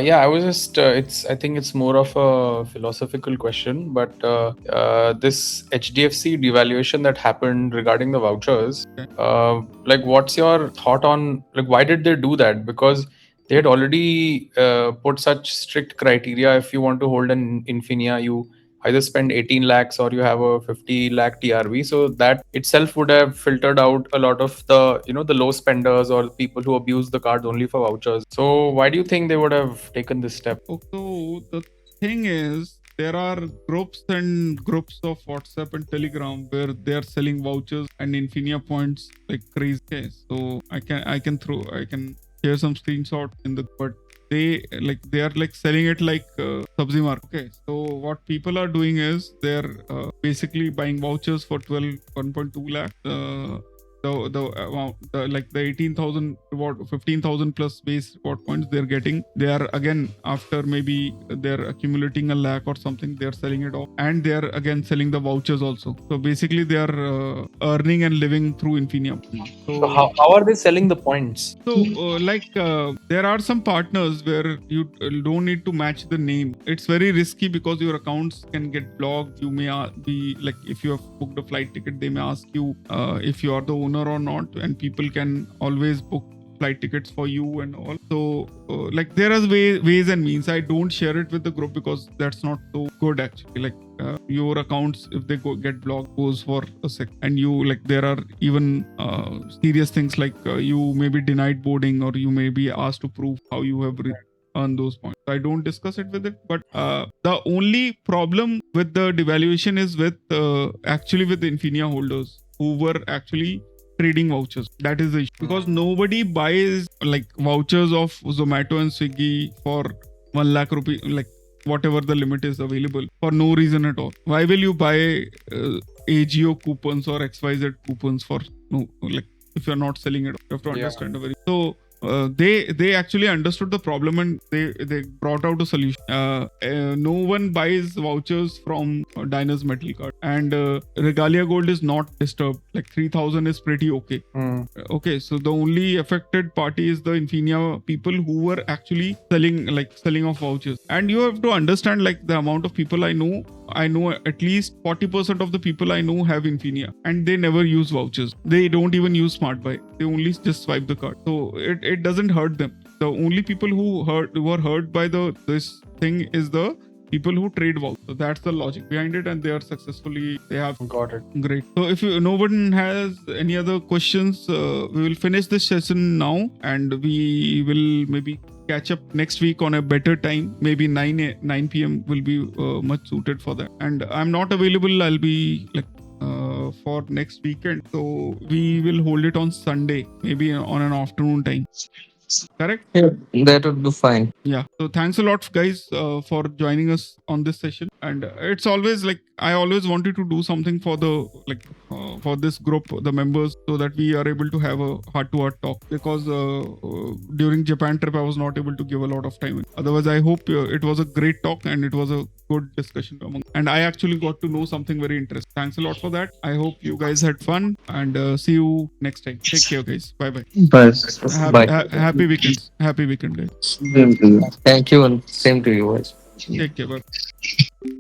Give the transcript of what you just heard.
Yeah, I was just. I think it's more of a philosophical question, but this HDFC devaluation that happened regarding the vouchers, like, what's your thought on, like, why did they do that? Because they had already put such strict criteria. If you want to hold an Infinia, you either spend 18 lakhs or you have a 50 lakh TRV. So that itself would have filtered out a lot of the, the low spenders or people who abuse the cards only for vouchers. So why do you think they would have taken this step? So the thing is, there are groups and groups of WhatsApp and Telegram where they are selling vouchers and Infinia points like crazy. Okay, so I can share some screenshot in the, but they are like selling it like Sabzi Market. Okay, so what people are doing is they're basically buying vouchers for 1.2 lakh. The amount, like the 18,000 reward, 15,000 plus base reward points they're getting, they are again, after maybe they're accumulating a lakh or something, they're selling it off, and they're again selling the vouchers also. So basically they are earning and living through Infinia. So how are they selling the points? So there are some partners where you don't need to match the name. It's very risky because your accounts can get blocked. You may be like, if you have booked a flight ticket, they may ask you if you are the owner or not, and people can always book flight tickets for you and all. So like there are ways and means. I don't share it with the group because that's not so good actually. Like your accounts, if they get blocked, goes for a sec, and you, like, there are even serious things like you may be denied boarding, or you may be asked to prove how you have earned those points. I don't discuss it with it, but the only problem with the devaluation is with actually with the Infinia holders who were actually trading vouchers. That is the issue, because nobody buys like vouchers of Zomato and Swiggy for 1 lakh rupee, like whatever the limit is available, for no reason at all. Why will you buy AGO coupons or XYZ coupons for no, like, if you're not selling it? You have to understand so they actually understood the problem, and they brought out a solution. No one buys vouchers from Diners Metal Card, and Regalia Gold is not disturbed. Like 3,000 is pretty okay. Okay, so the only affected party is the Infinia people who were actually selling off vouchers. And you have to understand, like, the amount of people I know at least 40% of the people I know have Infinia, and they never use vouchers. They don't even use Smart Buy. They only just swipe the card. So it doesn't hurt them. The only people who were hurt by this thing is the people who trade vouchers. So that's the logic behind it, and they have got it. Great. So if no one has any other questions, we will finish this session now, and we will maybe catch up next week on a better time. Maybe 9 p.m. will be much suited for that. And I'm not available. I'll be like for next weekend. So we will hold it on Sunday, maybe on an afternoon time. Correct? Yeah, that would be fine. Yeah. So thanks a lot, guys, for joining us on this session. And it's always like, I always wanted to do something for the for this group, the members, so that we are able to have a heart-to-heart talk. Because during Japan trip, I was not able to give a lot of time. Otherwise, I hope it was a great talk and it was a good discussion and I actually got to know something very interesting. Thanks a lot for that. I hope you guys had fun, and see you next time. Take care, guys. Bye. Bye. Happy weekends. Happy weekend, guys. Thank you, and same to you guys. Take care. Bye.